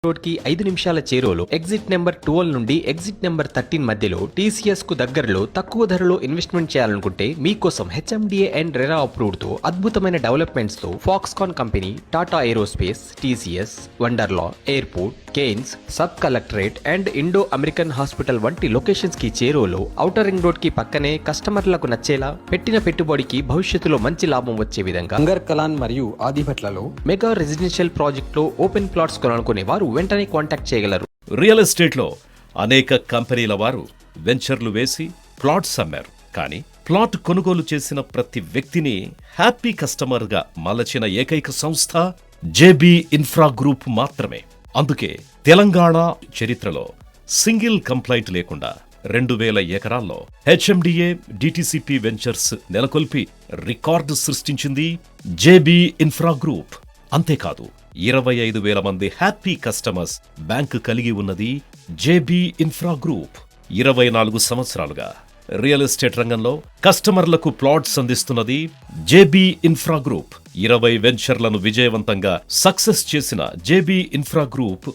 Road కి 5 నిమిషాల చేరువలో ఎగ్జిట్ నెంబర్ 12 నుండి ఎగ్జిట్ నెంబర్ 13 మధ్యలో టీసీఎస్ కు దగ్గరలో తక్కువ ధరలో ఇన్వెస్ట్మెంట్ చేయాలనుకుంటే మీకోసం హెచ్ఎండిఏ అండ్ రెరా అప్రూవ్డ్ తో అద్భుతమైన డెవలప్మెంట్స్ తో Foxconn company, Tata aerospace, TCS, Wonderla, airport, Kaynes, sub collectorate and Indo American hospital వంటి లొకేషన్స్ కి చేరువలో ఔటర్ రింగ్ రోడ్ కి పక్కనే కస్టమర్లకు నచ్చేలా పెట్టిన పెట్టుబడికి భవిష్యత్తులో మంచి లాభం వచ్చే విధంగా అంగర్ కలాన్ మరియు ఆదిభట్లలో మెగా రెసిడెన్షియల్ ప్రాజెక్ట్ లో ఓపెన్ ప్లాట్స్ కొనుక్కునే వారు వెంటనే కాంటాక్ట్ చేయగలరు. రియల్ ఎస్టేట్లో అనేక కంపెనీల వారు వెంచర్లు వేసి ప్లాట్స్ అమ్మారు. కానీ ప్లాట్ కొనుగోలు చేసిన ప్రతి వ్యక్తిని హ్యాపీ కస్టమర్గా మలచిన ఏకైక సంస్థ జేబీ ఇన్ఫ్రా గ్రూప్ మాత్రమే. అందుకే తెలంగాణ చరిత్రలో సింగిల్ కంప్లైంట్ లేకుండా 2000 ఎకరాల్లో హెచ్ఎండిఏ డిటిసిపి వెంచర్స్ నెలకొల్పి రికార్డు సృష్టించింది జేబీ ఇన్ఫ్రా గ్రూప్. అంతేకాదు 25,000 మంది హ్యాపీ కస్టమర్స్ బ్యాంకు కలిగి ఉన్నది జేబీ ఇన్ఫ్రా గ్రూప్. 24 సంవత్సరాలుగా రియల్ ఎస్టేట్ రంగంలో కస్టమర్లకు ప్లాట్స్ అందిస్తున్నది జేబీ ఇన్ఫ్రా గ్రూప్. 20 వెంచర్లను విజయవంతంగా సక్సెస్ చేసిన జేబీ ఇన్ఫ్రా గ్రూప్